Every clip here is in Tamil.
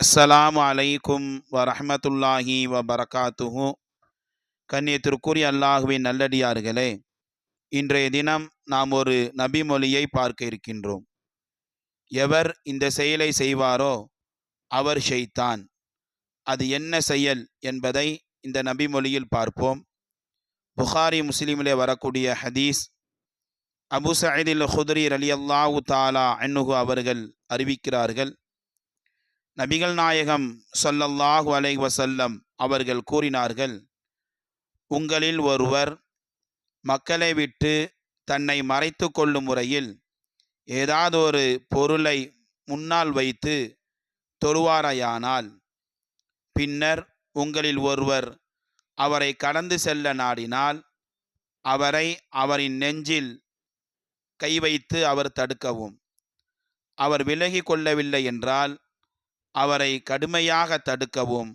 அஸ்ஸலாமு அலைக்கும் வரஹ்மத்துல்லாஹி வபரகாத்துஹு. கண்ணியத்திற்குரிய அல்லாஹுவின் நல்லடியார்களே, இன்றைய தினம் நாம் ஒரு நபி மொழியை பார்க்க இருக்கின்றோம். எவர் இந்த செயலை செய்வாரோ அவர் ஷைத்தான். அது என்ன செயல் என்பதை இந்த நபி மொழியில் பார்ப்போம். புகாரி முஸ்லிமிலே வரக்கூடிய ஹதீஸ், அபு சயீதில் குத்ரி ரலியல்லாஹு தஆலா அன்ஹு அவர்கள் அறிவிக்கிறார்கள், நபிகள் நாயகம் ஸல்லல்லாஹு அலைஹி வஸல்லம் அவர்கள் கூறினார்கள், உங்களில் ஒருவர் மக்களை விட்டு தன்னை மறைத்து கொள்ளும் முறையில் ஏதாவது ஒரு பொருளை முன்னால் வைத்து தொழுவாரையானால், பின்னர் உங்களில் ஒருவர் அவரை கடந்து செல்ல நாடினால் அவரை அவரின் நெஞ்சில் கை வைத்து அவர் தடுக்கவும். அவர் விலகி கொள்ளவில்லை என்றால் அவரை கடுமையாக தடுக்கவும்.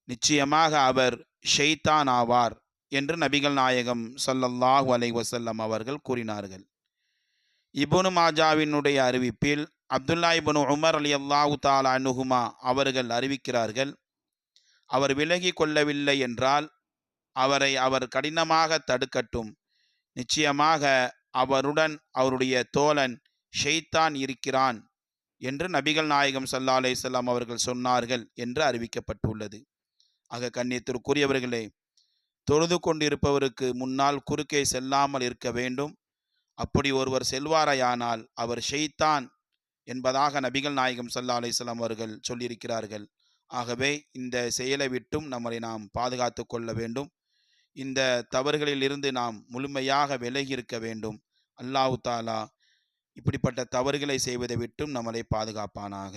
நிச்சயமாக அவர் ஷைத்தான் ஆவார் என்று நபிகள் நாயகம் ஸல்லல்லாஹு அலைஹி வஸல்லம் அவர்கள் கூறினார்கள். இப்னு மாஜாவினுடைய அறிவிப்பில் அப்துல்லா இப்னு உமர் ரலியல்லாஹு தஆலா அன்ஹுமா அவர்கள் அறிவிக்கிறார்கள், அவர் விலகி கொள்ளவில்லை என்றால் அவரை அவர் கடினமாக தடுக்கட்டும். நிச்சயமாக அவருடன் அவருடைய தோழன் ஷைத்தான் இருக்கிறான் என்று நபிகள் நாயகம் ஸல்லல்லாஹு அலைஹி வஸல்லம் அவர்கள் சொன்னார்கள் என்று அறிவிக்கப்பட்டுள்ளது. ஆக கண்ணியத்திற்குரியவர்களே, தொழுது கொண்டிருப்பவருக்கு முன்னால் குறுக்கே செல்லாமல் இருக்க வேண்டும். அப்படி ஒருவர் செல்வாரையானால் அவர் ஷைத்தான் என்பதாக நபிகள் நாயகம் ஸல்லல்லாஹு அலைஹி வஸல்லம் அவர்கள் சொல்லியிருக்கிறார்கள். ஆகவே இந்த செயலை விட்டும் நம்மை நாம் பாதுகாத்து கொள்ள வேண்டும். இந்த தவறுகளில் இருந்து நாம் முழுமையாக விலகி இருக்க வேண்டும். அல்லாஹ் தஆலா இப்படிப்பட்ட தவறுகளை செய்வதை விட்டும் நம்மளை பாதுகாப்பானாக.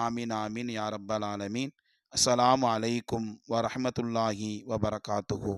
ஆமீன் ஆமீன் யா ரப்பல் ஆலமீன். அஸ்ஸலாமு அலைக்கும் வரஹ்மத்துல்லாஹி வபரகாத்துஹு.